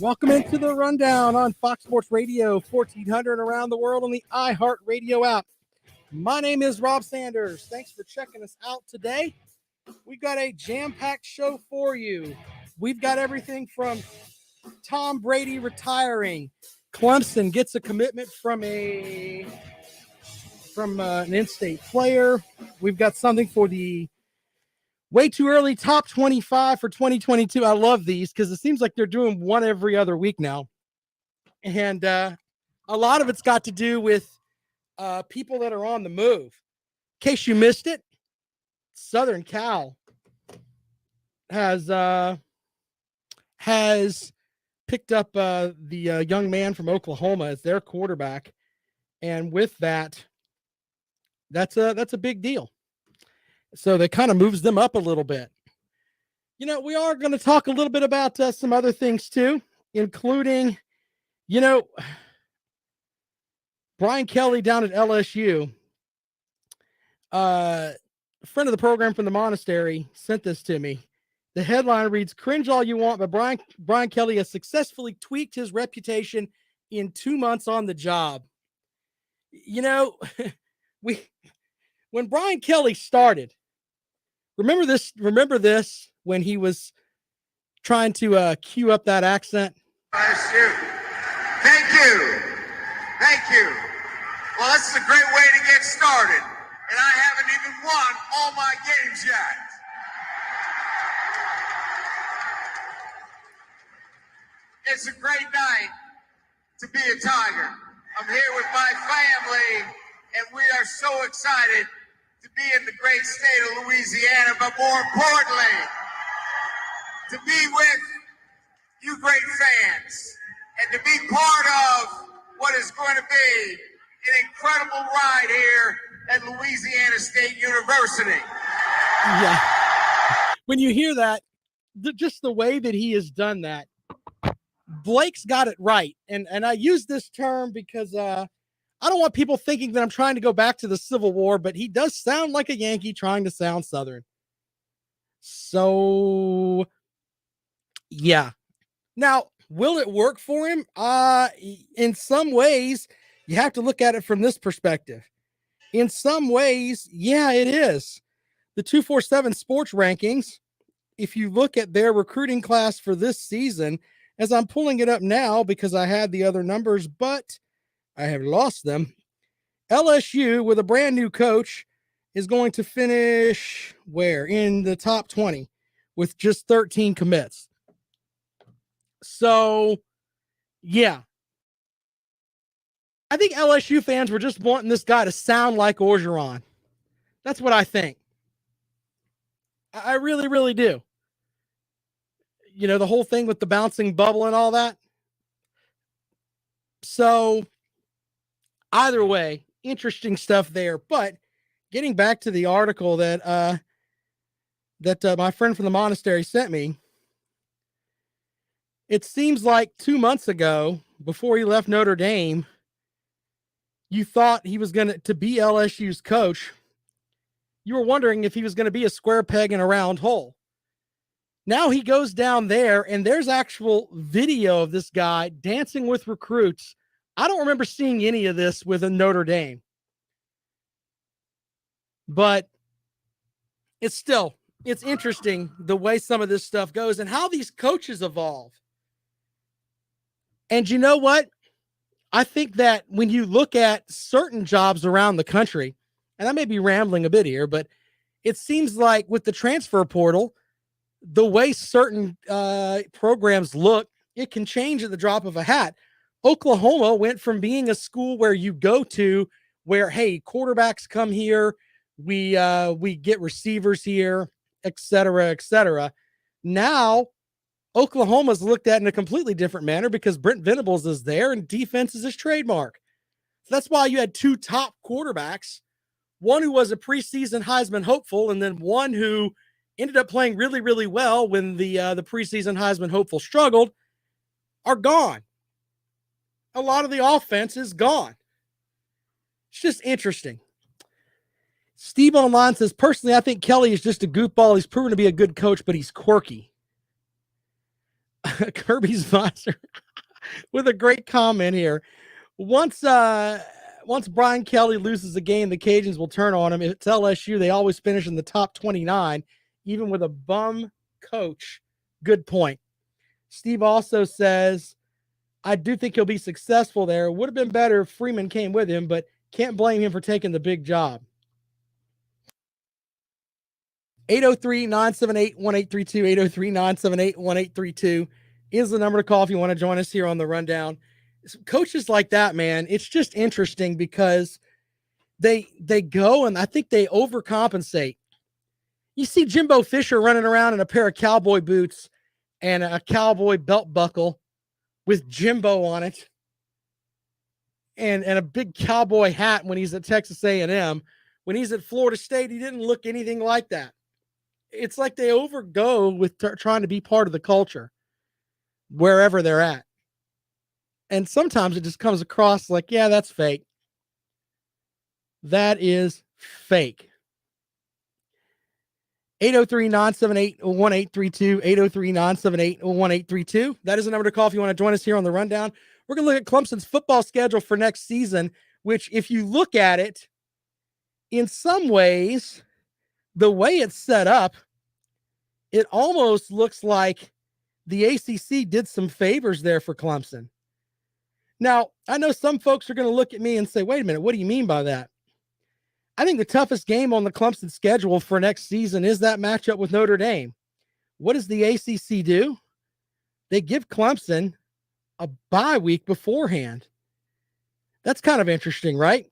Welcome into the rundown on Fox Sports Radio, 1400 around the world on the iHeart Radio app. My name is Rob Sanders. Thanks for checking us out today. We've got a jam-packed show for you. We've got everything from Tom Brady retiring. Clemson gets a commitment from an in-state player. We've got something for the way too early top 25 for 2022. I love these because it seems like they're doing one every other week now. And a lot of it's got to do with people that are on the move. In case you missed it, Southern Cal has picked up the young man from Oklahoma as their quarterback. And with that, that's a big deal. So that kind of moves them up a little bit. You know, we are going to talk a little bit about some other things too, including, Brian Kelly down at LSU. A friend of the program from the monastery sent this to me. The headline reads, "Cringe all you want, but Brian Kelly has successfully tweaked his reputation in 2 months on the job." When Brian Kelly started, remember this when he was trying to cue up that accent? LSU. Thank you. Well, this is a great way to get started, and I haven't even won all my games yet. It's a great night to be a Tiger. I'm here with my family, and we are so excited to be in the great state of Louisiana, but more importantly, to be with you great fans and to be part of what is going to be an incredible ride here at Louisiana State University. Yeah. When you hear that, just the way that he has done that, Blake's got it right. And I use this term because I don't want people thinking that I'm trying to go back to the Civil War, but he does sound like a Yankee trying to sound Southern. So, yeah. Now, will it work for him? In some ways, you have to look at it from this perspective. In some ways, yeah, it is. The 247 Sports Rankings, if you look at their recruiting class for this season, as I'm pulling it up now because I had the other numbers, but I have lost them. LSU, with a brand new coach, is going to finish where? In the top 20 with just 13 commits. So, yeah. I think LSU fans were just wanting this guy to sound like Orgeron. That's what I think. I really, really do. The whole thing with the bouncing bubble and all that. So, either way, interesting stuff there. But getting back to the article that my friend from the monastery sent me, it seems like 2 months ago, before he left Notre Dame, you thought he was going to be LSU's coach. You were wondering if he was going to be a square peg in a round hole. Now he goes down there, and there's actual video of this guy dancing with recruits. I don't remember seeing any of this with a Notre Dame. But it's interesting the way some of this stuff goes and how these coaches evolve. And you know what? I think that when you look at certain jobs around the country, and I may be rambling a bit here, but it seems like with the transfer portal, the way certain programs look, it can change at the drop of a hat. Oklahoma went from being a school where you go to where, hey, quarterbacks come here, we get receivers here, et cetera, et cetera. Now, Oklahoma's looked at in a completely different manner because Brent Venables is there and defense is his trademark. So that's why you had two top quarterbacks, one who was a preseason Heisman hopeful and then one who ended up playing really, really well when the preseason Heisman hopeful struggled, are gone. A lot of the offense is gone. It's just interesting. Steve Online says, personally, I think Kelly is just a goofball. He's proven to be a good coach, but he's quirky. Kirby's visor with a great comment here. Once Brian Kelly loses a game, the Cajuns will turn on him. If it's LSU, they always finish in the top 29, even with a bum coach. Good point. Steve also says, I do think he'll be successful there. Would have been better if Freeman came with him, but can't blame him for taking the big job. 803-978-1832, 803-978-1832 is the number to call if you want to join us here on the rundown. Coaches like that, man, it's just interesting because they go and I think they overcompensate. You see Jimbo Fisher running around in a pair of cowboy boots and a cowboy belt buckle with Jimbo on it and a big cowboy hat when he's at Texas A&M. When he's at Florida State, he didn't look anything like that. It's like they overgo with trying to be part of the culture wherever they're at. And sometimes it just comes across like, yeah, that's fake. That is fake. 803-978-1832, 803-978-1832. That is the number to call if you want to join us here on the rundown. We're going to look at Clemson's football schedule for next season, which if you look at it, in some ways, the way it's set up, it almost looks like the ACC did some favors there for Clemson. Now, I know some folks are going to look at me and say, wait a minute, what do you mean by that? I think the toughest game on the Clemson schedule for next season is that matchup with Notre Dame. What does the ACC do? They give Clemson a bye week beforehand. That's kind of interesting, right?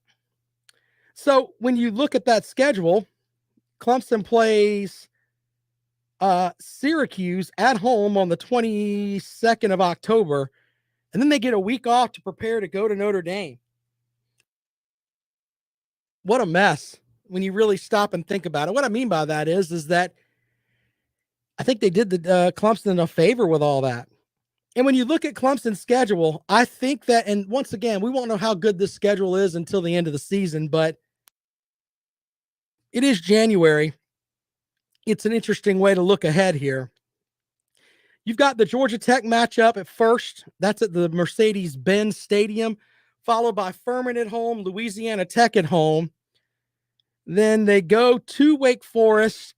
So when you look at that schedule, Clemson plays Syracuse at home on the 22nd of October, and then they get a week off to prepare to go to Notre Dame. What a mess when you really stop and think about it. What I mean by that is that I think they did the Clemson a favor with all that. And when you look at Clemson's schedule, I think that, and once again, we won't know how good this schedule is until the end of the season, but it is January. It's an interesting way to look ahead here. You've got the Georgia Tech matchup at first. That's at the Mercedes-Benz Stadium, followed by Furman at home, Louisiana Tech at home. Then they go to Wake Forest,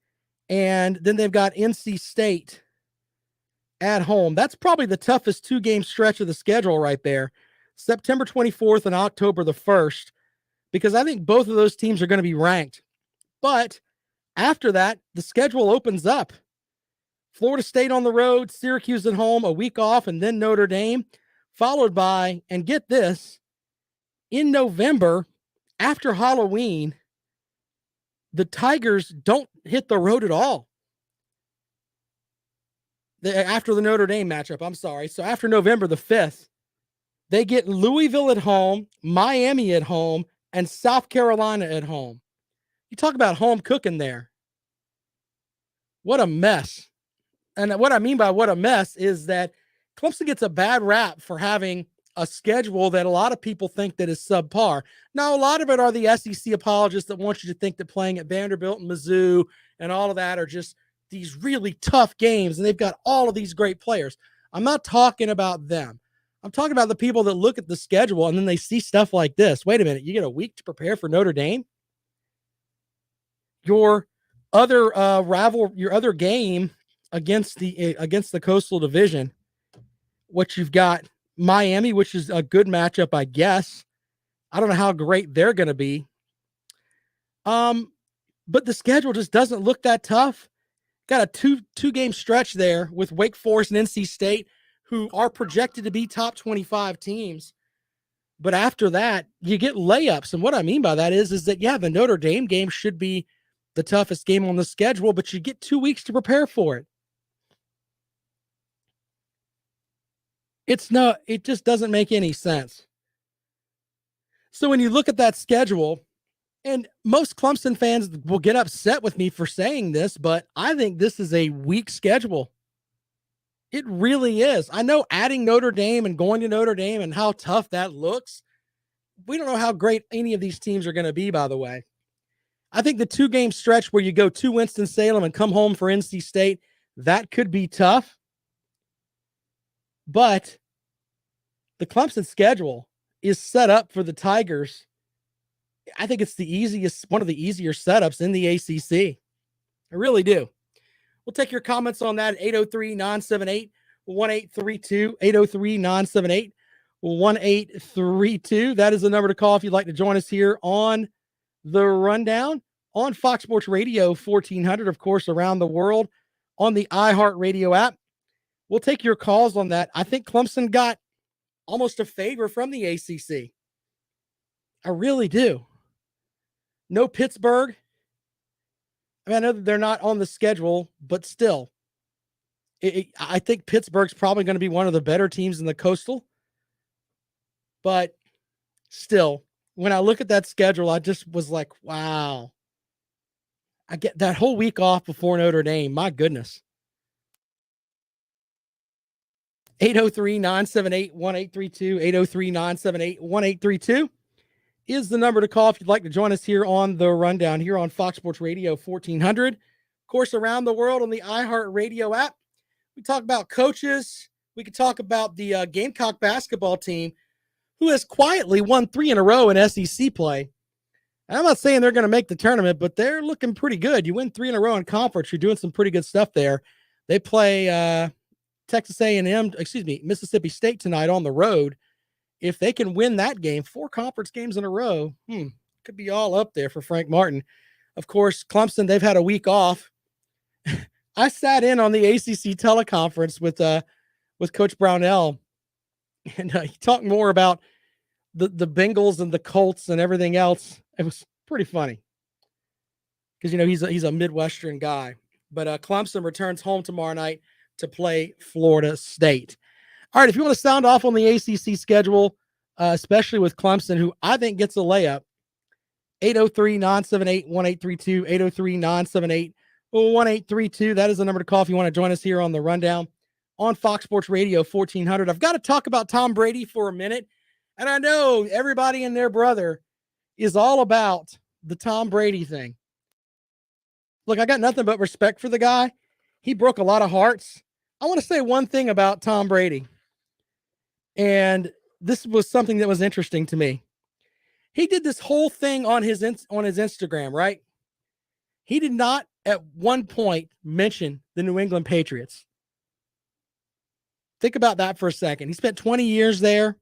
and then they've got NC State at home. That's probably the toughest two-game stretch of the schedule right there, September 24th and October the 1st, because I think both of those teams are going to be ranked. But after that, the schedule opens up. Florida State on the road, Syracuse at home, a week off, and then Notre Dame, followed by, and get this, in November, after Halloween, the Tigers don't hit the road at all. After the Notre Dame matchup, I'm sorry. So after November the 5th, they get Louisville at home, Miami at home, and South Carolina at home. You talk about home cooking there. What a mess. And what I mean by what a mess is that Clemson gets a bad rap for having a schedule that a lot of people think that is subpar. Now, a lot of it are the SEC apologists that want you to think that playing at Vanderbilt and Mizzou and all of that are just these really tough games, and they've got all of these great players. I'm not talking about them. I'm talking about the people that look at the schedule and then they see stuff like this. Wait a minute, you get a week to prepare for Notre Dame? Your other your other game against the Coastal Division, what you've got Miami, which is a good matchup, I guess. I don't know how great they're going to be. But the schedule just doesn't look that tough. Got a two game stretch there with Wake Forest and NC State, who are projected to be top 25 teams. But after that, you get layups. And what I mean by that is that, yeah, the Notre Dame game should be the toughest game on the schedule, but you get 2 weeks to prepare for it. It just doesn't make any sense. So when you look at that schedule, and most Clemson fans will get upset with me for saying this, but I think this is a weak schedule. It really is. I know adding Notre Dame and going to Notre Dame and how tough that looks. We don't know how great any of these teams are going to be, by the way. I think the 2 game stretch where you go to Winston-Salem and come home for NC State, that could be tough. But the Clemson schedule is set up for the Tigers. I think it's one of the easier setups in the ACC. I really do. We'll take your comments on that at 803-978-1832, 803-978-1832. That is the number to call if you'd like to join us here on The Rundown on Fox Sports Radio 1400, of course, around the world on the iHeart Radio app. We'll take your calls on that. I think Clemson got almost a favor from the ACC. I really do. No Pittsburgh. I mean, I know that they're not on the schedule, but still, I think Pittsburgh's probably going to be one of the better teams in the Coastal. But still, when I look at that schedule, I just was like, wow. I get that whole week off before Notre Dame. My goodness. 803-978-1832, 803-978-1832 is the number to call if you'd like to join us here on The Rundown, here on Fox Sports Radio 1400. Of course, around the world on the iHeart Radio app. We talk about coaches. We could talk about the Gamecock basketball team, who has quietly won 3 in a row in SEC play. And I'm not saying they're going to make the tournament, but they're looking pretty good. You win 3 in a row in conference. You're doing some pretty good stuff there. They play Mississippi State tonight on the road. If they can win that game, 4 conference games in a row, could be all up there for Frank Martin. Of course, Clemson, they've had a week off. I sat in on the ACC teleconference with Coach Brownell, and he talked more about the Bengals and the Colts and everything else. It was pretty funny because, he's a Midwestern guy. But Clemson returns home tomorrow night to play Florida State. All right, if you want to sound off on the ACC schedule, especially with Clemson, who I think gets a layup, 803-978-1832, 803-978-1832. That is the number to call if you want to join us here on The Rundown on Fox Sports Radio 1400. I've got to talk about Tom Brady for a minute, and I know everybody and their brother is all about the Tom Brady thing. Look, I got nothing but respect for the guy. He broke a lot of hearts. I want to say one thing about Tom Brady. And this was something that was interesting to me. He did this whole thing on his Instagram, right? He did not at one point mention the New England Patriots. Think about that for a second. He spent 20 years there,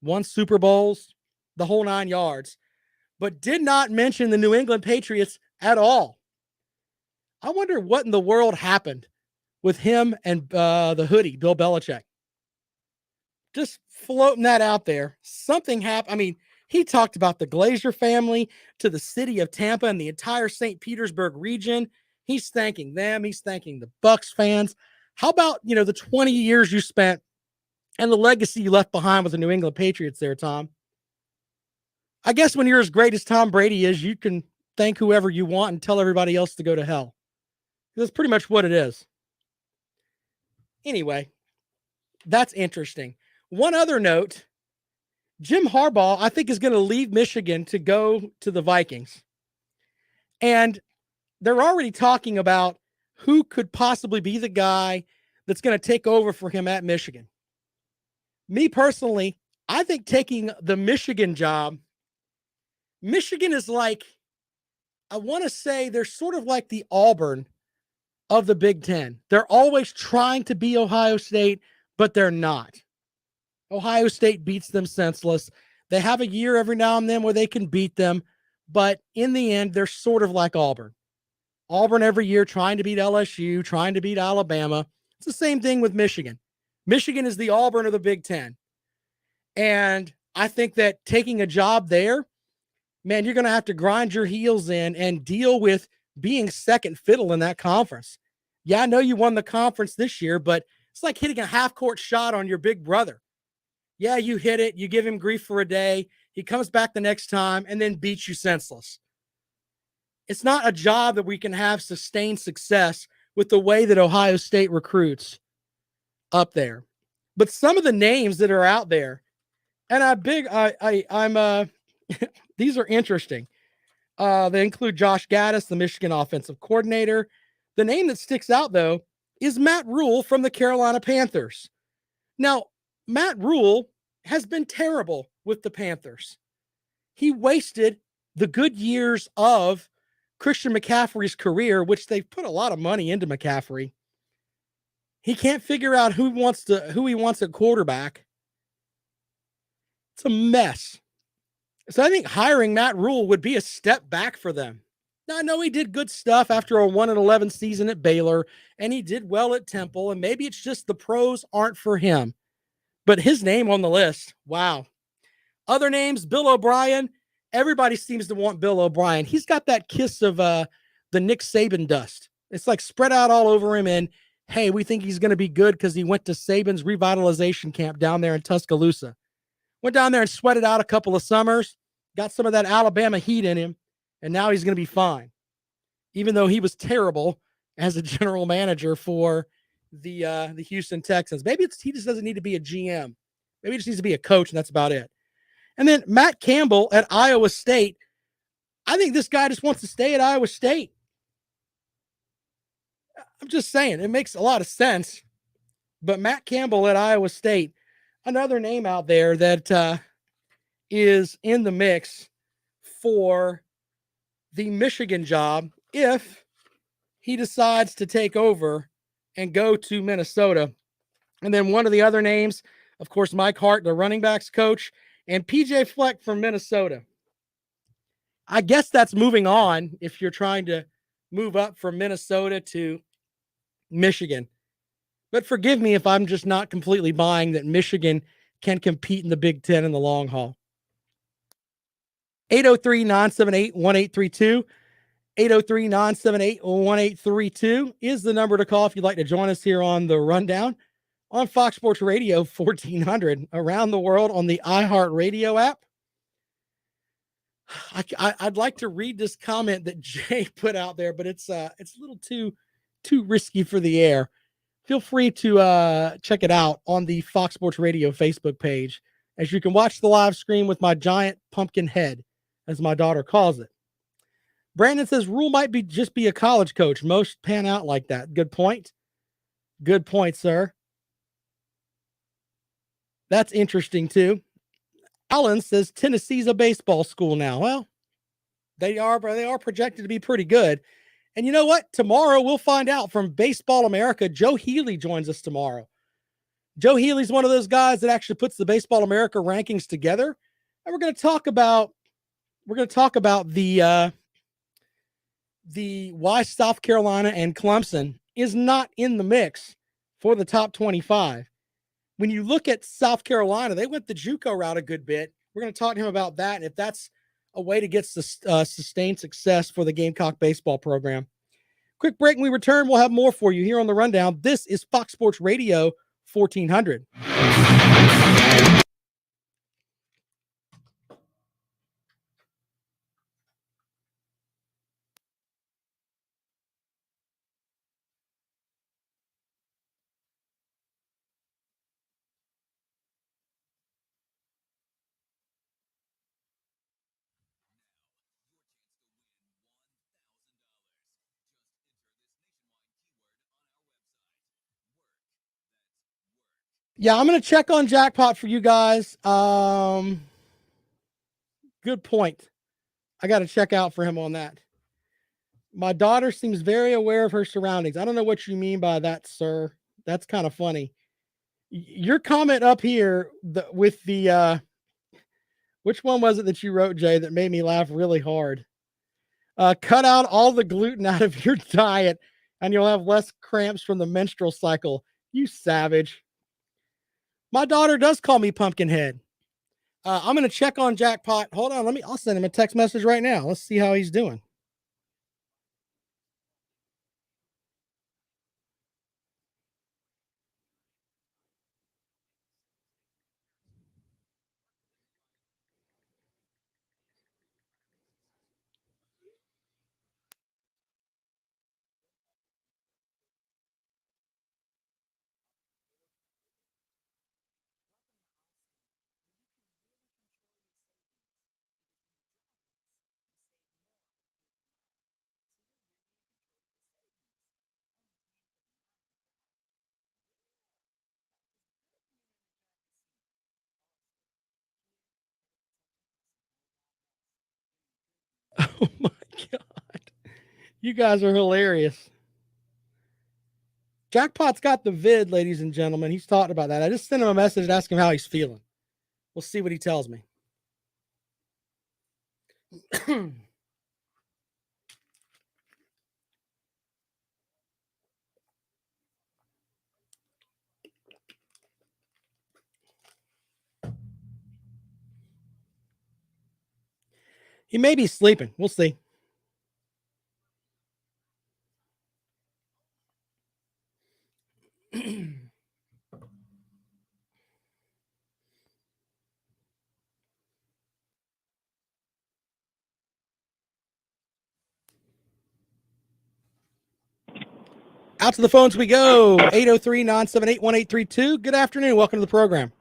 won Super Bowls, the whole 9 yards, but did not mention the New England Patriots at all. I wonder what in the world happened with him and the hoodie, Bill Belichick. Just floating that out there. Something happened. I mean, he talked about the Glazer family to the city of Tampa and the entire St. Petersburg region. He's thanking them. He's thanking the Bucs fans. How about, the 20 years you spent and the legacy you left behind with the New England Patriots there, Tom? I guess when you're as great as Tom Brady is, you can thank whoever you want and tell everybody else to go to hell. That's pretty much what it is. Anyway, that's interesting. One other note, Jim Harbaugh, I think, is going to leave Michigan to go to the Vikings. And they're already talking about who could possibly be the guy that's going to take over for him at Michigan. Me personally, I think taking the Michigan job, Michigan is like, I want to say they're sort of like the Auburn of the Big Ten. They're always trying to be Ohio State, but they're not. Ohio State beats them senseless. They have a year every now and then where they can beat them, but in the end, they're sort of like Auburn. Auburn every year trying to beat LSU, trying to beat Alabama. It's the same thing with Michigan. Michigan is the Auburn of the Big Ten. And I think that taking a job there, man, you're going to have to grind your heels in and deal with being second fiddle in that conference. Yeah, I know you won the conference this year, but it's like hitting a half-court shot on your big brother. Yeah, you hit it. You give him grief for a day. He comes back the next time and then beats you senseless. It's not a job that we can have sustained success with the way that Ohio State recruits up there. But some of the names that are out there, and these are interesting. They include Josh Gaddis, the Michigan offensive coordinator. The name that sticks out, though, is Matt Rule from the Carolina Panthers. Now, Matt Rule has been terrible with the Panthers. He wasted the good years of Christian McCaffrey's career, which they've put a lot of money into McCaffrey. He can't figure out who he wants at quarterback. It's a mess. So I think hiring Matt Rule would be a step back for them. Now, I know he did good stuff after a 1-11 season at Baylor, and he did well at Temple, and maybe it's just the pros aren't for him. But his name on the list, wow. Other names, Bill O'Brien. Everybody seems to want Bill O'Brien. He's got that kiss of the Nick Saban dust. It's like spread out all over him. And hey, we think he's going to be good because he went to Saban's revitalization camp down there in Tuscaloosa. Went down there and sweated out a couple of summers, got some of that Alabama heat in him, and now he's going to be fine. Even though he was terrible as a general manager for the Houston Texans. Maybe he just doesn't need to be a GM. Maybe he just needs to be a coach, and that's about it. And then Matt Campbell at Iowa State. I think this guy just wants to stay at Iowa State. I'm just saying, it makes a lot of sense. But Matt Campbell at Iowa State, another name out there that is in the mix for the Michigan job if he decides to take over and go to Minnesota. And then one of the other names, of course, Mike Hart, the running backs coach, and PJ Fleck from Minnesota. I guess that's moving on if you're trying to move up from Minnesota to Michigan. But forgive me if I'm just not completely buying that Michigan can compete in the Big Ten in the long haul. 803-978-1832. 803-978-1832 is the number to call if you'd like to join us here on the Rundown on Fox Sports Radio 1400 around the world on the iHeartRadio app. I'd like to read this comment that Jay put out there, but it's a little too risky for the air. Feel free to check it out on the Fox Sports Radio Facebook page, as you can watch the live stream with my giant pumpkin head, as my daughter calls it. Brandon says Rule might just be a college coach. Most pan out like that. Good point. Good point, sir. That's interesting too. Alan says Tennessee's a baseball school now. Well, they are projected to be pretty good. And you know what? Tomorrow we'll find out from Baseball America. Joe Healy joins us tomorrow. Joe Healy's one of those guys that actually puts the Baseball America rankings together. And we're going to talk about the why South Carolina and Clemson is not in the mix for the top 25. When you look at South Carolina, they went the JUCO route a good bit. We're going to talk to him about that, and if that's a way to get sustained success for the Gamecock baseball program. Quick break, and we return. We'll have more for you here on the Rundown. This is Fox Sports Radio 1400. Yeah, I'm going to check on Jackpot for you guys. Good point. I got to check out for him on that. My daughter seems very aware of her surroundings. I don't know what you mean by that, sir. That's kind of funny. Your comment up here with the which one was it that you wrote, Jay, that made me laugh really hard? Cut out all the gluten out of your diet and you'll have less cramps from the menstrual cycle. You savage. My daughter does call me Pumpkinhead. I'm going to check on Jackpot. Hold on. I'll send him a text message right now. Let's see how he's doing. Oh my God. You guys are hilarious. Jackpot's got the vid, ladies and gentlemen. He's talking about that. I just sent him a message to ask him how he's feeling. We'll see what he tells me. He may be sleeping. We'll see. Out to the phones we go. 803-978-1832. Good afternoon. Welcome to the program.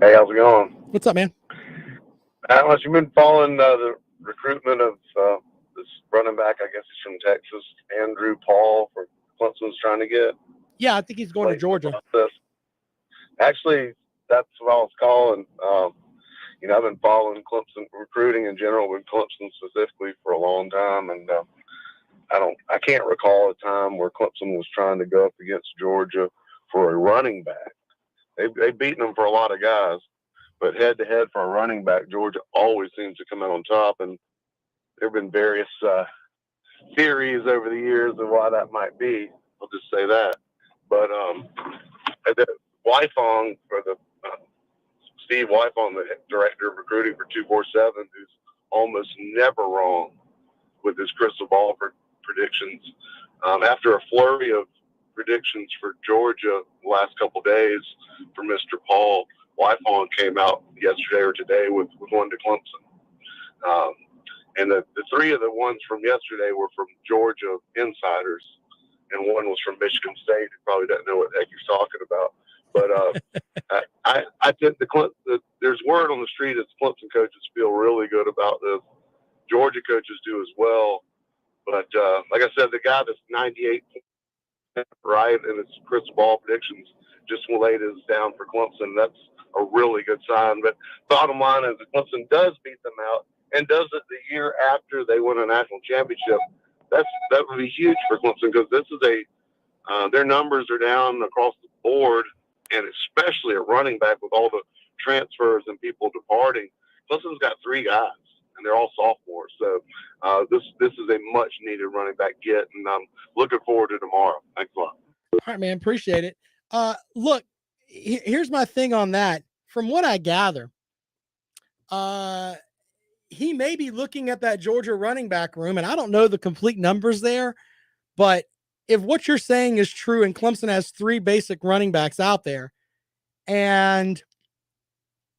Hey, how's it going? What's up, man? Atlas, you've been following the recruitment of this running back, I guess he's from Texas, Andrew Paul, for Clemson's trying to get. Yeah, I think he's going to Georgia. Actually, that's what I was calling. I've been following Clemson recruiting in general, with Clemson specifically, for a long time, and I can't recall a time where Clemson was trying to go up against Georgia for a running back. They've beaten them for a lot of guys, but head-to-head for a running back, Georgia always seems to come out on top, and there have been various theories over the years of why that might be. I'll just say that. But the Wyfong, for the Steve Wyfong, the director of recruiting for 247, who's almost never wrong with his crystal ball predictions. After a flurry of predictions for Georgia the last couple of days for Mr. Paul, Wyfong came out yesterday or today with one to Clemson. And the three of the ones from yesterday were from Georgia insiders, and one was from Michigan State, who probably doesn't know what the heck he's talking about. But I think there's word on the street that Clemson coaches feel really good about this. Georgia coaches do as well. But like I said, the guy that's 98 right in his crystal ball predictions just laid his down for Clemson. That's a really good sign. But bottom line is, if Clemson does beat them out and does it the year after they win a national championship, that would be huge for Clemson, because this is their numbers are down across the board, and especially at running back with all the transfers and people departing. Clemson's got three guys, and they're all sophomores. So this is a much needed running back get, and I'm looking forward to tomorrow. Thanks a lot. All right, man. Appreciate it. Look, here's my thing on that. From what I gather, he may be looking at that Georgia running back room, and I don't know the complete numbers there, but if what you're saying is true, and Clemson has three basic running backs out there, and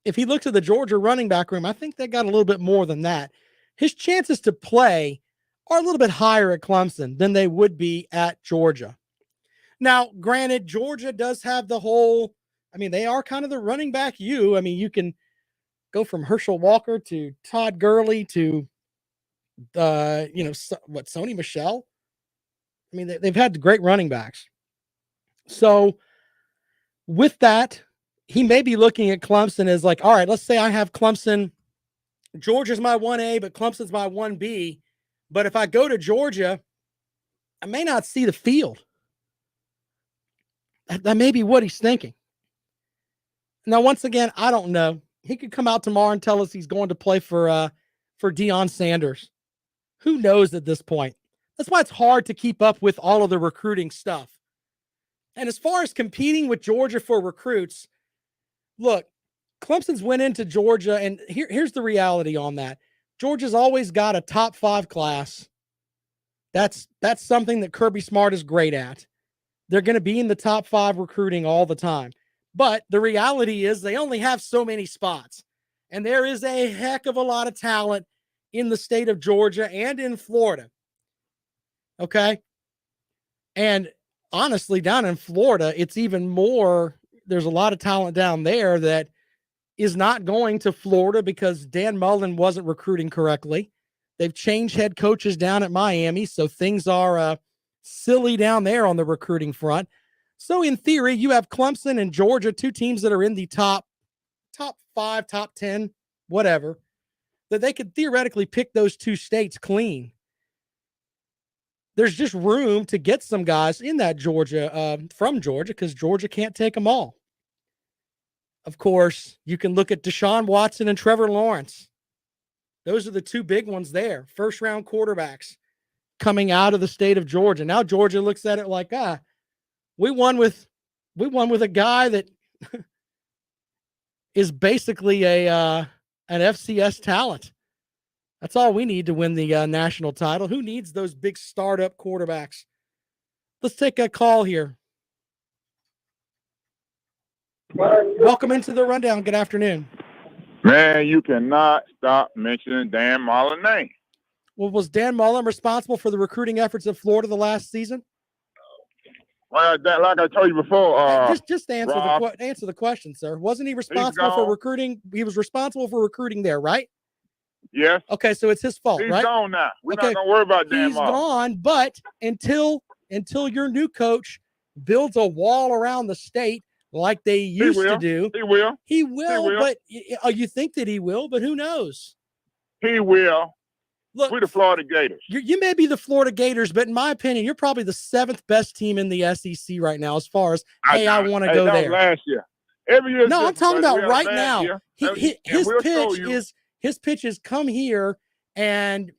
if he looks at the Georgia running back room, I think they got a little bit more than that. His chances to play are a little bit higher at Clemson than they would be at Georgia. Now, granted, Georgia does have the whole, they are kind of the running back you. You can go from Herschel Walker to Todd Gurley to, Sony Michel. They've had great running backs. So with that, he may be looking at Clemson as like, all right, let's say I have Clemson. Georgia's my 1A, but Clemson's my 1B. But if I go to Georgia, I may not see the field. That may be what he's thinking. Now, once again, I don't know. He could come out tomorrow and tell us he's going to play for Deion Sanders. Who knows at this point? That's why it's hard to keep up with all of the recruiting stuff. And as far as competing with Georgia for recruits, look, Clemson's went into Georgia, and here's the reality on that. Georgia's always got a top 5 class. That's something that Kirby Smart is great at. They're going to be in the top 5 recruiting all the time. But the reality is they only have so many spots. And there is a heck of a lot of talent in the state of Georgia and in Florida. Okay? And honestly, down in Florida, it's even more. There's a lot of talent down there that is not going to Florida because Dan Mullen wasn't recruiting correctly. They've changed head coaches down at Miami, so things are silly down there on the recruiting front. So in theory, you have Clemson and Georgia, two teams that are in the top 5, top 10, whatever, that they could theoretically pick those two states clean. There's just room to get some guys in that Georgia, from Georgia, because Georgia can't take them all. Of course, you can look at Deshaun Watson and Trevor Lawrence. Those are the two big ones there. First-round quarterbacks coming out of the state of Georgia. Now Georgia looks at it like, we won with a guy that is basically an FCS talent. That's all we need to win the national title. Who needs those big startup quarterbacks? Let's take a call here. Welcome into the rundown. Good afternoon. Man, you cannot stop mentioning Dan Mullen's name. Well, was Dan Mullen responsible for the recruiting efforts of Florida the last season? Well, like I told you before, just answer the question, sir. Wasn't he responsible for recruiting? He was responsible for recruiting there, right? Yes. Okay, so it's his fault, He's right? gone now. We're not gonna worry about Dan Mullen. He's gone, but until your new coach builds a wall around the state like they used to do, he will. But you think that he will, but who knows? He will. Look, we're the Florida Gators. You may be the Florida Gators, but in my opinion, you're probably the 7th best team in the SEC right now as far as, I want to go there. Last year. Every year. No, I'm talking about right now. His pitch is come here and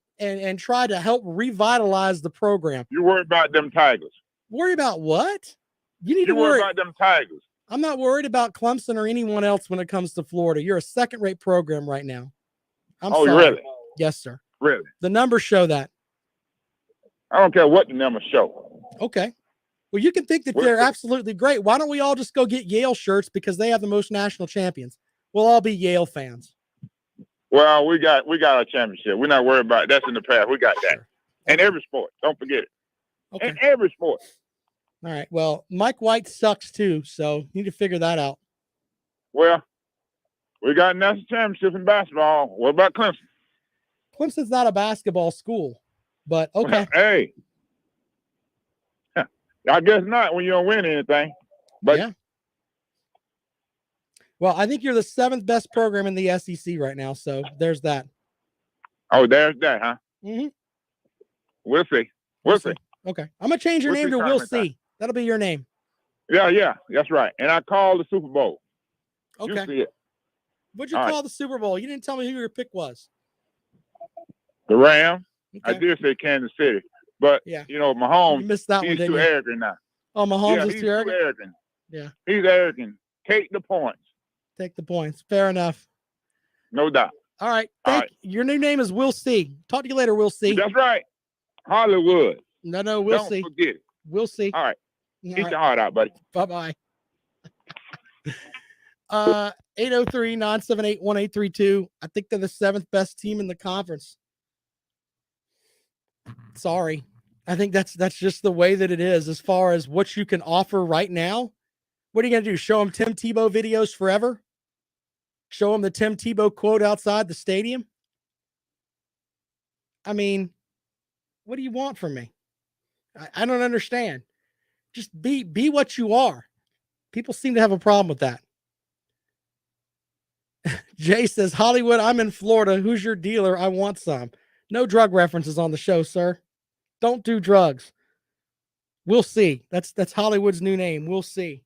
try to help revitalize the program. You worry about them Tigers. Worry about what? You worry about them Tigers. I'm not worried about Clemson or anyone else when it comes to Florida. You're a second-rate program right now. I'm sorry. Really? Yes, sir. Really? The numbers show that. I don't care what the numbers show. Okay. Well, you can think that they're absolutely great. Why don't we all just go get Yale shirts because they have the most national champions? We'll all be Yale fans. Well, we got our championship. We're not worried about it. That's in the past. We got that. Sure. In every sport. Don't forget it. Okay. In every sport. All right. Well, Mike White sucks too, so you need to figure that out. Well, we got a national championship in basketball. What about Clemson? Clemson's not a basketball school, but okay. Hey. I guess not when you don't win anything. But yeah. Well, I think you're the 7th best program in the SEC right now, so there's that. Oh, there's that, huh? Mm-hmm. We'll see. We'll see. Okay. I'm going to change your name to We'll See. That'll be your name. Yeah, that's right. And I called the Super Bowl. Okay. You see it. What'd you call the Super Bowl? You didn't tell me who your pick was. The Rams. Okay. I did say Kansas City. But, Mahomes, you missed that he's one, too arrogant now. Oh, Mahomes is too arrogant? Yeah. He's arrogant. Take the points. Take the points. Fair enough. No doubt. All right. Your new name is We'll See. Talk to you later, We'll See. That's right. Hollywood. No, We'll See. Don't forget it. We'll see. All right. Keep your heart out, buddy. Bye-bye. 803-978-1832. I think they're the 7th best team in the conference. Sorry. I think that's just the way that it is as far as what you can offer right now. What are you going to do? Show them Tim Tebow videos forever? Show them the Tim Tebow quote outside the stadium? I mean, what do you want from me? I don't understand. Just be what you are. People seem to have a problem with that. Jay says, Hollywood, I'm in Florida. Who's your dealer? I want some. No drug references on the show, sir. Don't do drugs. We'll see. That's Hollywood's new name. We'll see.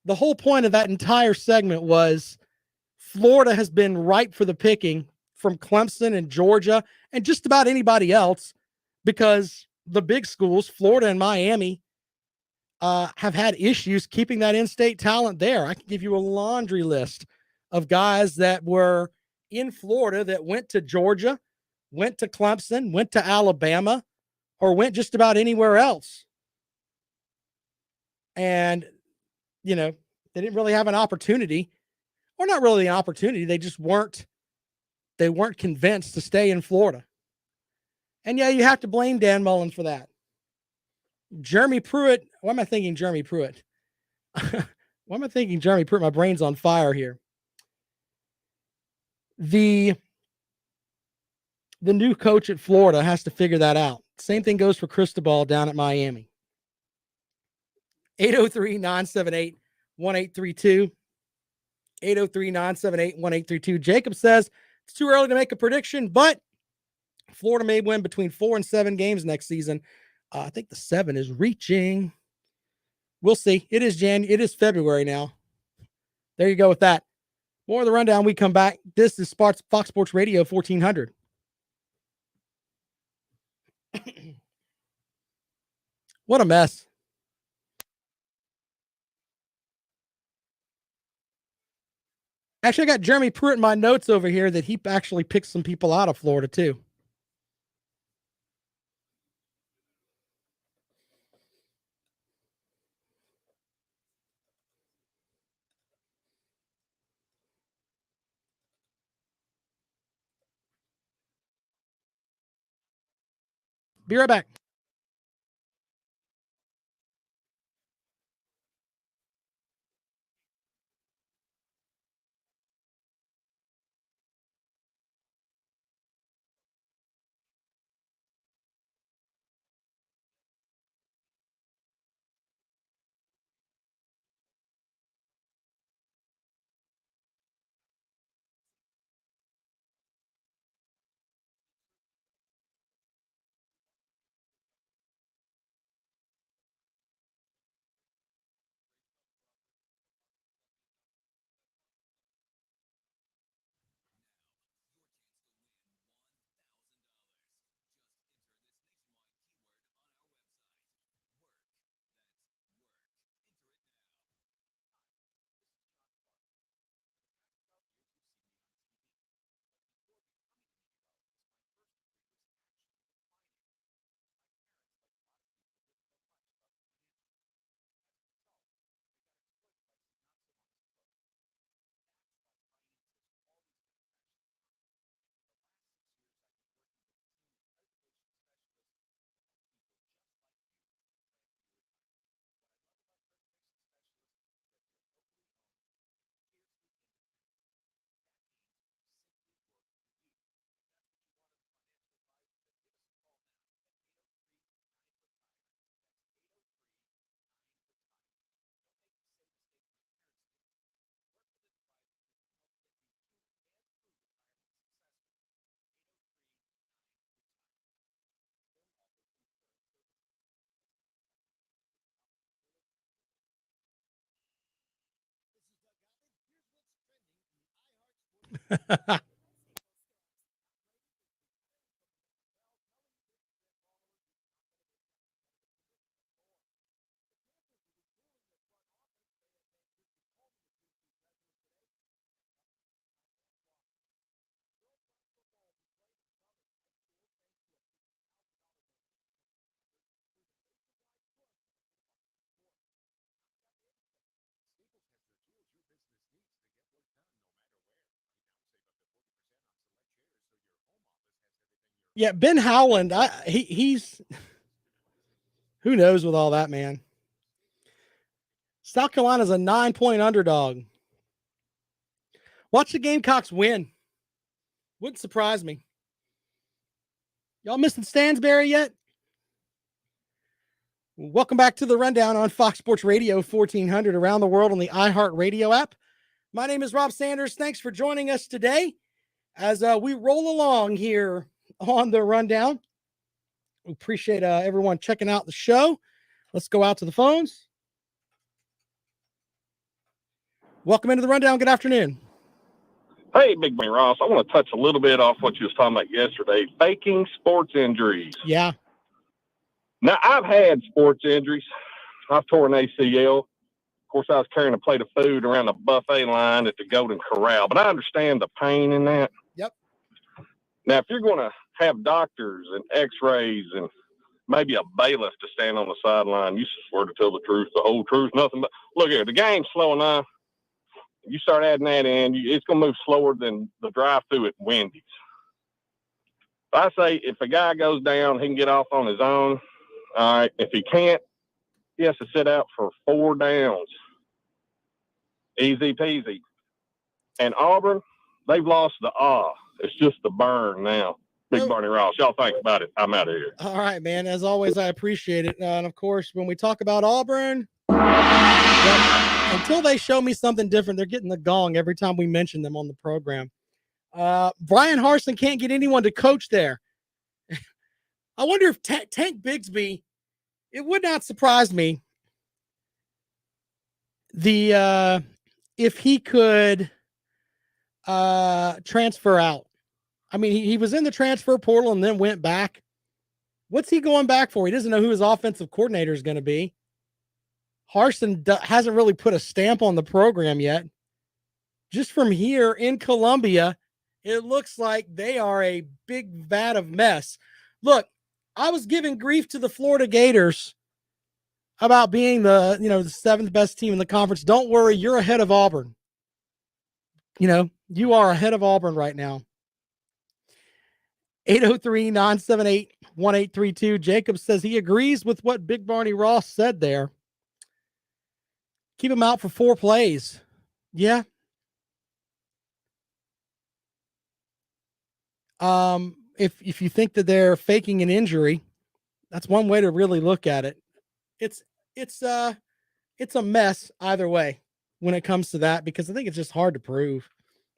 The whole point of that entire segment was Florida has been ripe for the picking from Clemson and Georgia and just about anybody else because the big schools, Florida and Miami, have had issues keeping that in-state talent there. I can give you a laundry list of guys that were in Florida that went to Georgia, went to Clemson, went to Alabama, or went just about anywhere else. And, they didn't really have an opportunity, or not really an opportunity. They just weren't convinced to stay in Florida. And yeah, you have to blame Dan Mullen for that. Jeremy Pruitt. Why am I thinking Jeremy Pruitt? Why am I thinking Jeremy Pruitt? My brain's on fire here. The new coach at Florida has to figure that out. Same thing goes for Cristobal down at Miami. 803-978-1832. 803-978-1832. Jacob says it's too early to make a prediction, but Florida may win between 4 and 7 games next season. I think the 7 is reaching. We'll see. It is February now. There you go with that. More of the rundown. We come back. This is Fox Sports Radio 1400. What a mess. Actually, I got Jeremy Pruitt in my notes over here that he actually picked some people out of Florida too. Be right back. Yeah, Ben Howland, he's who knows with all that, man. South Carolina's a 9-point underdog. Watch the Gamecocks win. Wouldn't surprise me. Y'all missing Stansberry yet? Welcome back to the rundown on Fox Sports Radio 1400 around the world on the iHeart Radio app. My name is Rob Sanders. Thanks for joining us today as we roll along here on the rundown. We appreciate everyone checking out the show. Let's go out to the phones. Welcome into the rundown. Good afternoon. Hey, Big Bunny Ross, I want to touch a little bit off what you was talking about yesterday, faking sports injuries. Yeah. Now, I've had sports injuries. I've torn an ACL. Of course, I was carrying a plate of food around the buffet line at the Golden Corral, but I understand the pain in that. Yep. Now, if you're going to have doctors and x-rays and maybe a bailiff to stand on the sideline, you swear to tell the truth, the whole truth, nothing but, look here, the game's slow enough. You start adding that in, it's going to move slower than the drive-through at Wendy's. I say if a guy goes down, he can get off on his own. All right. If he can't, he has to sit out for 4 downs. Easy peasy. And Auburn, they've lost the awe. It's just the burn now. Big Barney Ross, y'all think about it. I'm out of here. All right, man. As always, I appreciate it. And of course, when we talk about Auburn, yep, until they show me something different, they're getting the gong every time we mention them on the program. Brian Harsin can't get anyone to coach there. I wonder if Tank Bigsby, it would not surprise me if he could transfer out. I mean, he was in the transfer portal and then went back. What's he going back for? He doesn't know who his offensive coordinator is going to be. Harsin hasn't really put a stamp on the program yet. Just from here in Columbia, it looks like they are a big vat of mess. Look, I was giving grief to the Florida Gators about being the 7th best team in the conference. Don't worry, you're ahead of Auburn. You are ahead of Auburn right now. 803-978-1832. Jacob says he agrees with what Big Barney Ross said there. Keep him out for 4 plays. Yeah. If you think that they're faking an injury, that's one way to really look at it. It's a mess either way when it comes to that, because I think it's just hard to prove.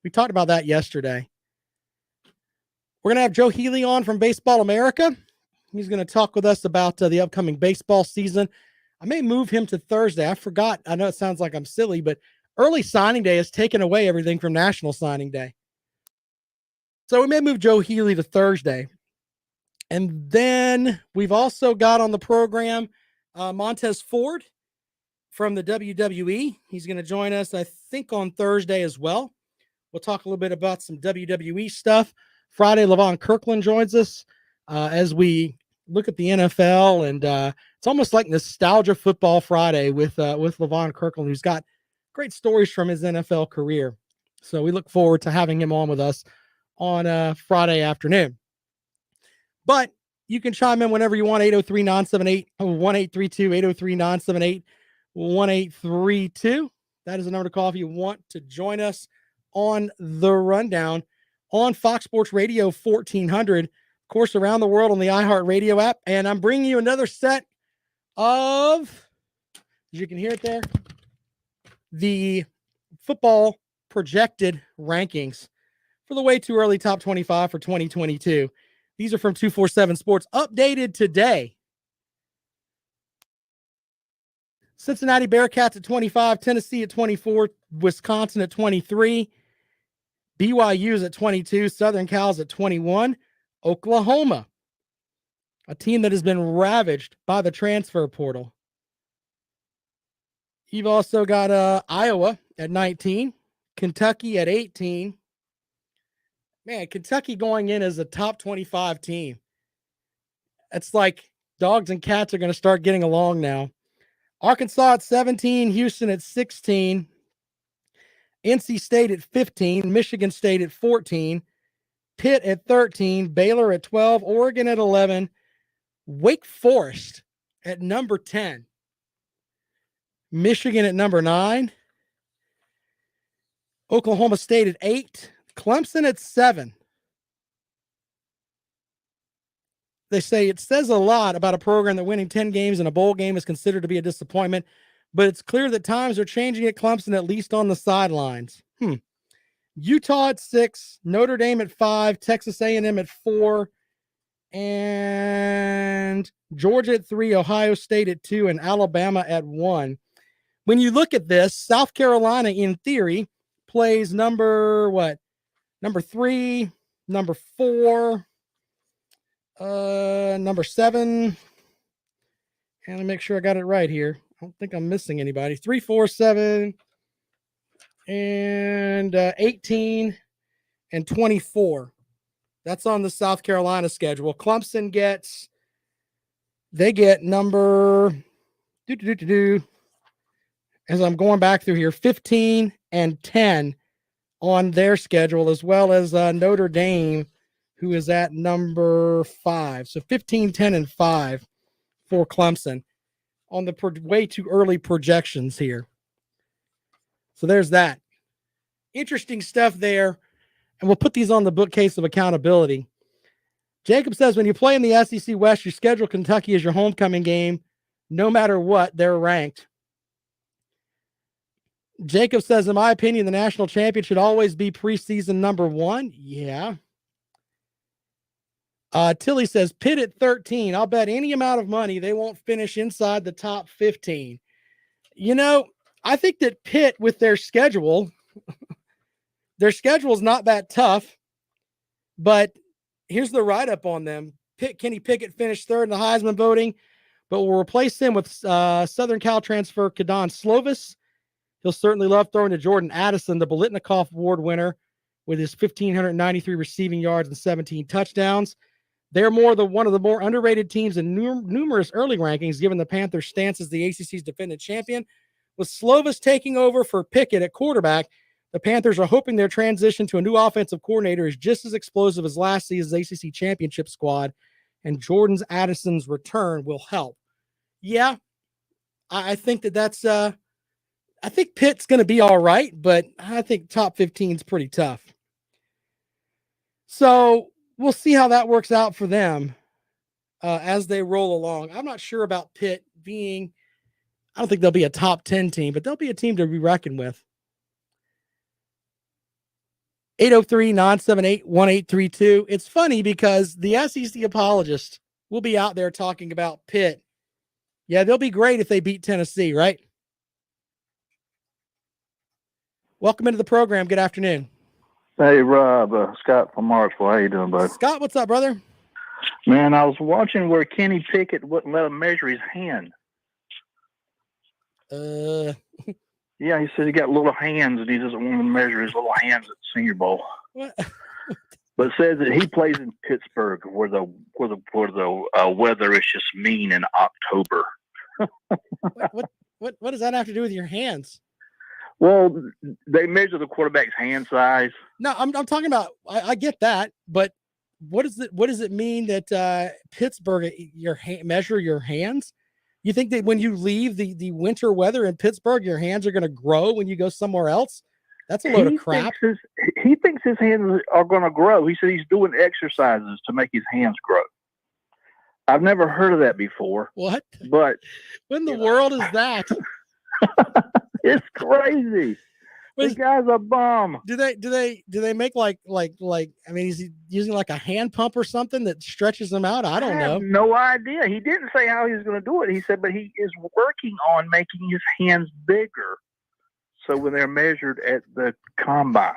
We talked about that yesterday. We're going to have Joe Healy on from Baseball America. He's going to talk with us about the upcoming baseball season. I may move him to Thursday. I forgot. I know it sounds like I'm silly, but early signing day has taken away everything from National Signing Day. So we may move Joe Healy to Thursday. And then we've also got on the program Montez Ford from the WWE. He's going to join us, I think, on Thursday as well. We'll talk a little bit about some WWE stuff. Friday, LaVon Kirkland joins us as we look at the NFL, and it's almost like Nostalgia Football Friday with LaVon Kirkland, who's got great stories from his NFL career. So we look forward to having him on with us on Friday afternoon. But you can chime in whenever you want, 803-978-1832, 803-978-1832. That is the number to call if you want to join us on the rundown on Fox Sports Radio 1400, of course, around the world on the iHeart Radio app. And I'm bringing you another set of, as you can hear it there, the football projected rankings for the way too early top 25 for 2022. These are from 247 Sports, updated today. Cincinnati Bearcats at 25, Tennessee at 24, Wisconsin at 23, BYU is at 22, Southern Cal's at 21, Oklahoma, a team that has been ravaged by the transfer portal. You've also got Iowa at 19, Kentucky at 18. Man, Kentucky going in as a top 25 team. It's like dogs and cats are going to start getting along now. Arkansas at 17, Houston at 16, NC State at 15, Michigan State at 14, Pitt at 13, Baylor at 12, Oregon at 11, Wake Forest at number 10, Michigan at number 9, Oklahoma State at 8, Clemson at 7. They say it says a lot about a program that winning 10 games in a bowl game is considered to be a disappointment, but it's clear that times are changing at Clemson, at least on the sidelines. Utah at 6, Notre Dame at 5, Texas A&M at 4, and Georgia at 3, Ohio State at 2, and Alabama at 1. When you look at this, South Carolina, in theory, plays number 3, number 4, number 7. And let me make sure I got it right here. I don't think I'm missing anybody. 3, 4, 7, and 18 and 24. That's on the South Carolina schedule. Clemson gets number as I'm going back through here, 15 and 10 on their schedule, as well as Notre Dame, who is at number 5. So 15, 10, and 5 for Clemson on the way too early projections here. So there's that. Interesting stuff there. And we'll put these on the bookcase of accountability. Jacob says, when you play in the SEC West, you schedule Kentucky as your homecoming game. No matter what, they're ranked. Jacob says, in my opinion, the national champion should always be preseason number 1. Yeah. Tilly says, Pitt at 13. I'll bet any amount of money they won't finish inside the top 15. You know, I think that Pitt, with their schedule is not that tough, but here's the write-up on them. Kenny Pickett finished third in the Heisman voting, but we'll replace him with Southern Cal transfer Kadon Slovis. He'll certainly love throwing to Jordan Addison, the Biletnikoff Award winner, with his 1,593 receiving yards and 17 touchdowns. They're one of the more underrated teams in numerous early rankings, given the Panthers' stance as the ACC's defending champion. With Slovis taking over for Pickett at quarterback, the Panthers are hoping their transition to a new offensive coordinator is just as explosive as last season's ACC championship squad, and Jordan Addison's return will help. Yeah, I think that's I think Pitt's going to be all right, but I think top 15 is pretty tough. So we'll see how that works out for them as they roll along. I'm not sure about Pitt being, I don't think they'll be a top 10 team, but they'll be a team to be reckoned with. 803-978-1832. It's funny because the SEC apologist will be out there talking about Pitt. Yeah, they'll be great if they beat Tennessee, right? Welcome into the program. Good afternoon. Hey, Rob. Scott from Marksville. How you doing, bud? Scott, what's up, brother? Man, I was watching where Kenny Pickett wouldn't let him measure his hand. Yeah, he said he got little hands and he doesn't want to measure his little hands at the Senior Bowl. What? But says that he plays in Pittsburgh where the weather is just mean in October. What does that have to do with your hands? Well, they measure the quarterback's hand size. No, I'm talking about. I get that, but what does it mean that Pittsburgh measure your hands? You think that when you leave the winter weather in Pittsburgh, your hands are going to grow when you go somewhere else? That's a load of crap. He thinks his hands are going to grow. He said he's doing exercises to make his hands grow. I've never heard of that before. What? But what in the world is that? It's crazy. This guy's a bum. Do they make like I mean, is he using like a hand pump or something that stretches them out? I don't know. I have no idea. He didn't say how he was going to do it. He said, but he is working on making his hands bigger. So when they're measured at the combine.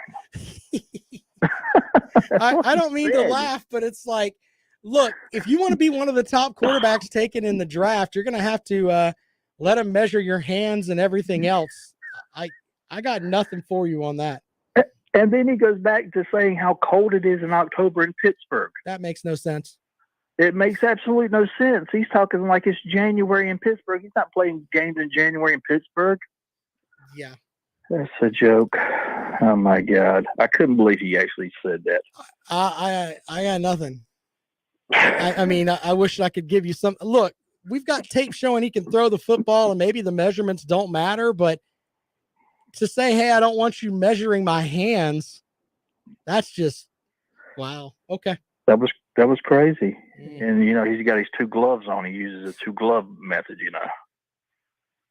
I don't mean to laugh, but it's like, look, if you want to be one of the top quarterbacks taken in the draft, you're going to have to let them measure your hands and everything else. I got nothing for you on that. And then he goes back to saying how cold it is in October in Pittsburgh. That makes no sense. It makes absolutely no sense. He's talking like it's January in Pittsburgh. He's not playing games in January in Pittsburgh. Yeah. That's a joke. Oh, my God. I couldn't believe he actually said that. I got nothing. I mean, I wish I could give you some. Look, we've got tape showing he can throw the football and maybe the measurements don't matter, but to say, hey, I don't want you measuring my hands, that's just, wow. Okay. That was crazy. And, he's got his 2 gloves on. He uses a 2-glove method,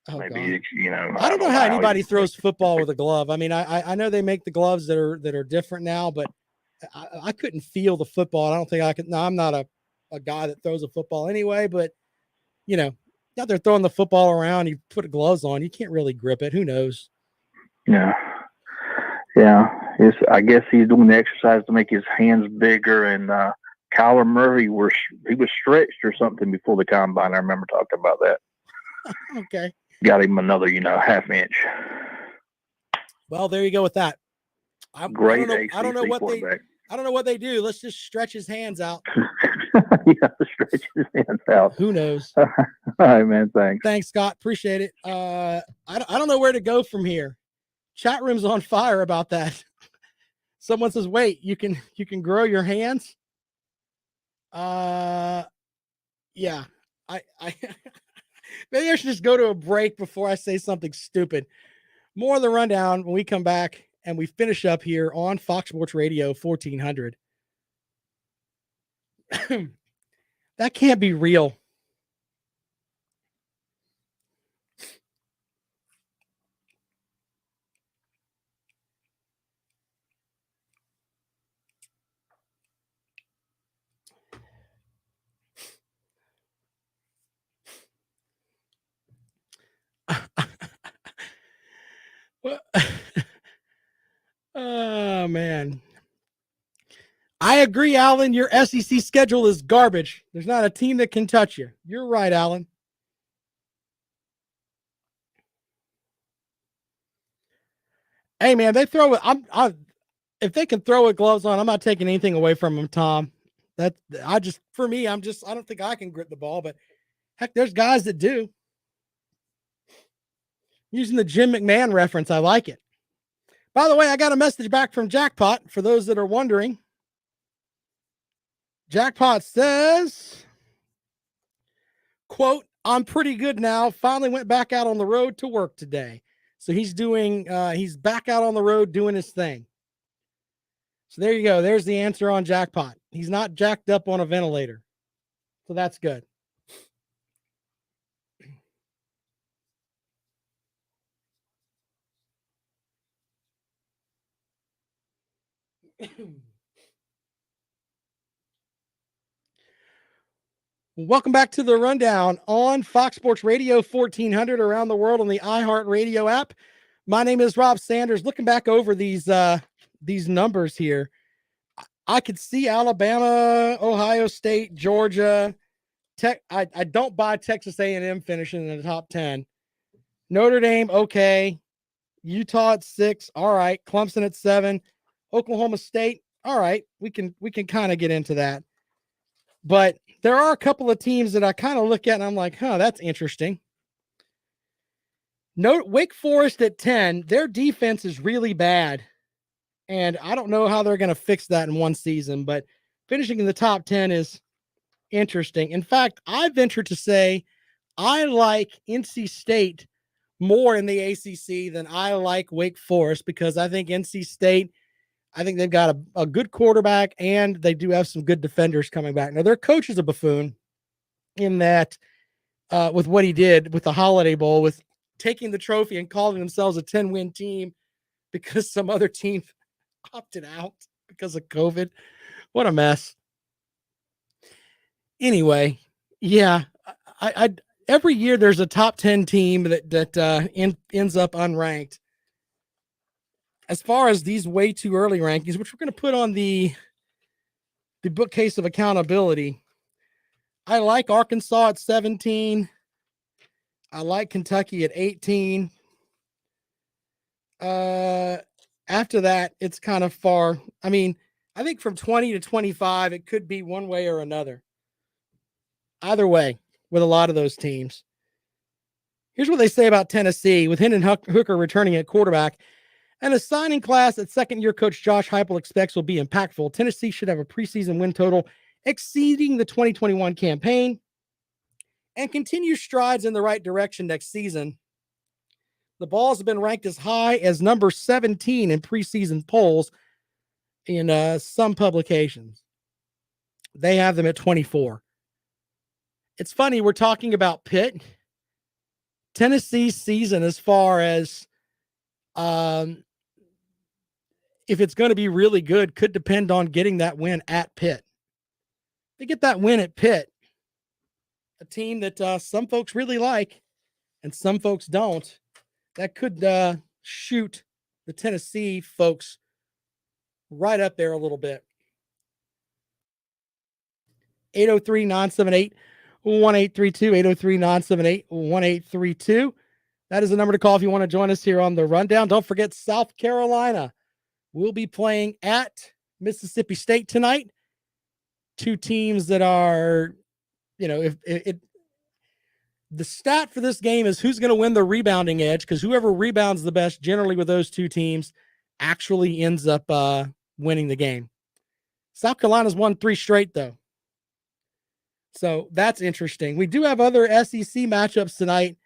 Oh, maybe, God. I don't know how anybody throws football with a glove. I mean, I know they make the gloves that are different now, but I couldn't feel the football. I don't think I could. No, I'm not a guy that throws a football anyway, but out there throwing the football around, you put gloves on, you can't really grip it. Who knows? Yeah. I guess he's doing the exercise to make his hands bigger. And Kyler Murray, he was stretched or something before the combine. I remember talking about that. Okay. Got him another, half inch. Well, there you go with that. I don't know what they do. Let's just stretch his hands out. Yeah, stretch his hands out. Who knows? All right, man. Thanks. Thanks, Scott. Appreciate it. I don't know where to go from here. Chat room's on fire about that. Someone says, "Wait, you can grow your hands." Yeah. I maybe I should just go to a break before I say something stupid. More of the rundown when we come back and we finish up here on Fox Sports Radio 1400. That can't be real. I agree, Alan. Your SEC schedule is garbage. There's not a team that can touch you. You're right, Alan. Hey, man, they throw it. If they can throw with gloves on, I'm not taking anything away from them, Tom. I don't think I can grip the ball, but heck, there's guys that do. Using the Jim McMahon reference, I like it. By the way, I got a message back from Jackpot for those that are wondering. Jackpot says, quote, I'm pretty good now. Finally went back out on the road to work today. So he's back out on the road doing his thing. So there you go. There's the answer on Jackpot. He's not jacked up on a ventilator. So that's good. Welcome back to the Rundown on Fox Sports Radio 1400 around the world on the iHeart Radio app. My name is Rob Sanders. Looking back over these numbers here, I could see Alabama, Ohio State, Georgia, Tech. I don't buy Texas A&M finishing in the top 10. Notre Dame, okay. Utah at 6, all right. Clemson at 7. Oklahoma State, all right. We can kind of get into that. But there are a couple of teams that I kind of look at and I'm like, that's interesting. Wake Forest at 10, their defense is really bad. And I don't know how they're going to fix that in one season, but finishing in the top 10 is interesting. In fact, I venture to say I like NC State more in the ACC than I like Wake Forest, because I think NC State, I think they've got a good quarterback and they do have some good defenders coming back. Now, their coach is a buffoon in that with what he did with the Holiday Bowl, with taking the trophy and calling themselves a 10-win team because some other team opted out because of COVID. What a mess. Anyway, yeah, I every year there's a top 10 team that ends up unranked. As far as these way too early rankings, which we're going to put on the bookcase of accountability, I like Arkansas at 17. I like Kentucky at 18. After that, it's kind of far. I mean, I think from 20 to 25, it could be one way or another. Either way, with a lot of those teams. Here's what they say about Tennessee, with Hendon Hooker returning at quarterback. And a signing class that second-year coach Josh Heupel expects will be impactful. Tennessee should have a preseason win total exceeding the 2021 campaign and continue strides in the right direction next season. The Vols have been ranked as high as number 17 in preseason polls in some publications. They have them at 24. It's funny, we're talking about Pitt. Tennessee's season, as far as if it's going to be really good, could depend on getting that win at Pitt. They get that win at Pitt, a team that some folks really like and some folks don't. That could shoot the Tennessee folks right up there a little bit. 803-978-1832, 803-978-1832. That is the number to call if you want to join us here on the Rundown. Don't forget, South Carolina will be playing at Mississippi State tonight. Two teams that are, if the stat for this game is who's going to win the rebounding edge, because whoever rebounds the best generally with those two teams actually ends up winning the game. South Carolina's won 3 straight, though. So that's interesting. We do have other SEC matchups tonight.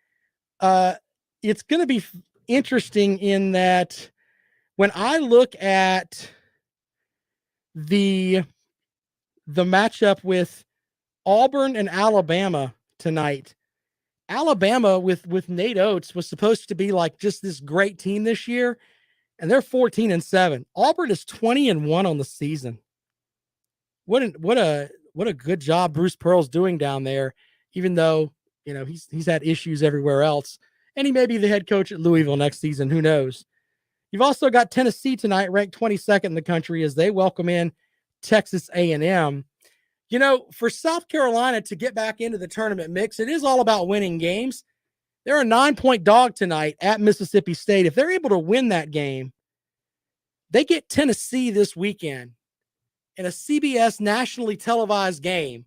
It's going to be interesting in that when I look at the matchup with Auburn and Alabama tonight, Alabama with Nate Oates was supposed to be like just this great team this year, and they're 14-7. Auburn is 20-1 on the season. What a good job Bruce Pearl's doing down there, even though he's had issues everywhere else, and he may be the head coach at Louisville next season. Who knows? You've also got Tennessee tonight, ranked 22nd in the country, as they welcome in Texas A&M. You know, for South Carolina to get back into the tournament mix, it is all about winning games. They're a 9-point dog tonight at Mississippi State. If they're able to win that game, they get Tennessee this weekend in a CBS nationally televised game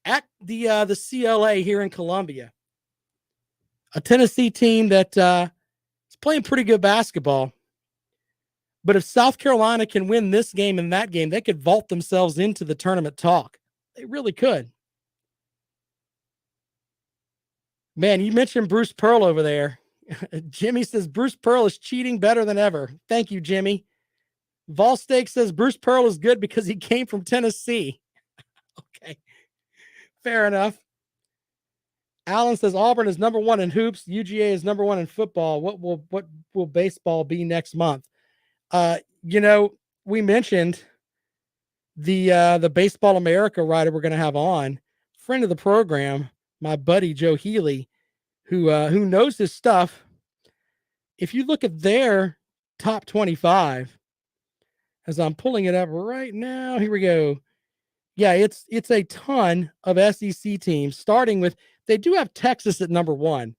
at the CLA here in Columbia. A Tennessee team that is playing pretty good basketball. But if South Carolina can win this game and that game, they could vault themselves into the tournament talk. They really could. Man, you mentioned Bruce Pearl over there. Jimmy says Bruce Pearl is cheating better than ever. Thank you, Jimmy. Volsteak says Bruce Pearl is good because he came from Tennessee. Okay, fair enough. Alan says Auburn is number 1 in hoops. UGA is number 1 in football. What will baseball be next month? You know, we mentioned the Baseball America writer we're going to have on, friend of the program, my buddy Joe Healy, who knows his stuff. If you look at their top 25, as I'm pulling it up right now, here we go. Yeah, it's a ton of SEC teams, starting with, they do have Texas at number 1,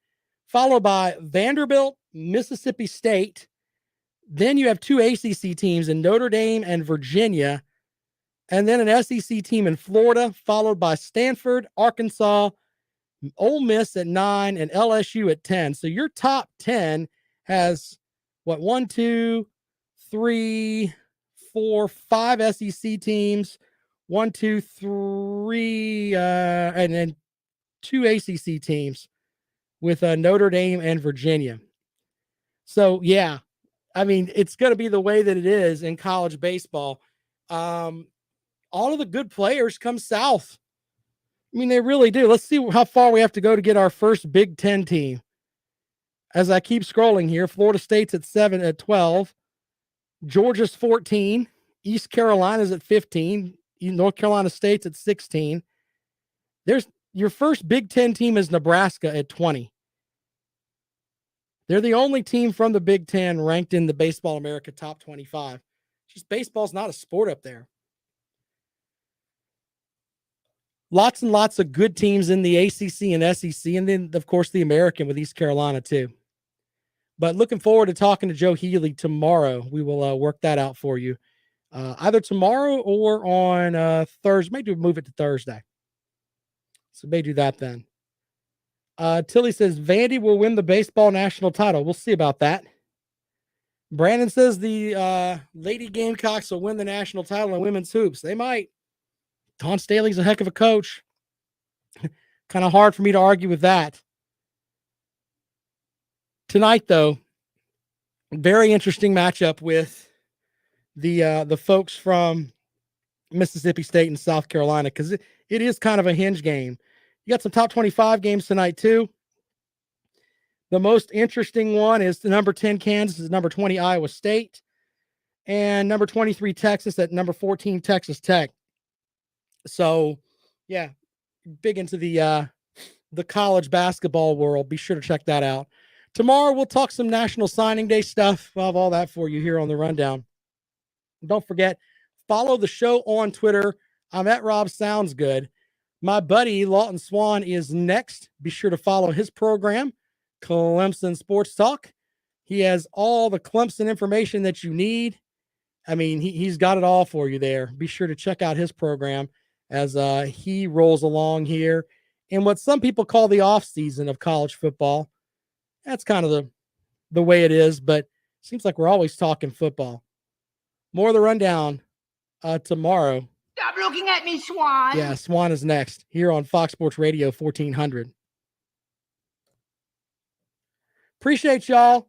followed by Vanderbilt, Mississippi State. Then you have 2 ACC teams in Notre Dame and Virginia, and then an SEC team in Florida, followed by Stanford, Arkansas, Ole Miss at 9, and LSU at 10. So your top 10 has what, 1, 2, 3, 4, 5 SEC teams, 1, 2, 3, and then 2 ACC teams with Notre Dame and Virginia. So yeah, I mean, it's going to be the way that it is in college baseball. All of the good players come south. I mean, they really do. Let's see how far we have to go to get our first Big Ten team. As I keep scrolling here, Florida State's at 12. Georgia's 14. East Carolina's at 15. North Carolina State's at 16. There's your first Big Ten team is Nebraska at 20. They're the only team from the Big Ten ranked in the Baseball America top 25. Just baseball's not a sport up there. Lots and lots of good teams in the ACC and SEC, and then, of course, the American with East Carolina, too. But looking forward to talking to Joe Healy tomorrow. We will work that out for you. Either tomorrow or on Thursday. Maybe move it to Thursday. So may do that then. Tilly says, Vandy will win the baseball national title. We'll see about that. Brandon says the Lady Gamecocks will win the national title in women's hoops. They might. Don Staley's a heck of a coach. Kind of hard for me to argue with that. Tonight, though, very interesting matchup with the folks from Mississippi State and South Carolina, because it is kind of a hinge game. You got some top 25 games tonight, too. The most interesting one is the number 10 Kansas, number 20 Iowa State, and number 23 Texas at number 14 Texas Tech. So, yeah, big into the college basketball world. Be sure to check that out. Tomorrow, we'll talk some National Signing Day stuff. We'll have all that for you here on the Rundown. Don't forget, follow the show on Twitter. I'm at Rob Sounds Good. My buddy, Lawton Swan, is next. Be sure to follow his program, Clemson Sports Talk. He has all the Clemson information that you need. I mean, he's got it all for you there. Be sure to check out his program as he rolls along here in what some people call the off season of college football. That's kind of the way it is, but seems like we're always talking football. More of the Rundown tomorrow. Stop looking at me, Swan. Yeah, Swan is next here on Fox Sports Radio 1400. Appreciate y'all.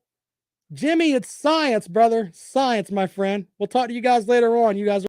Jimmy, it's science, brother. Science, my friend. We'll talk to you guys later on. You guys are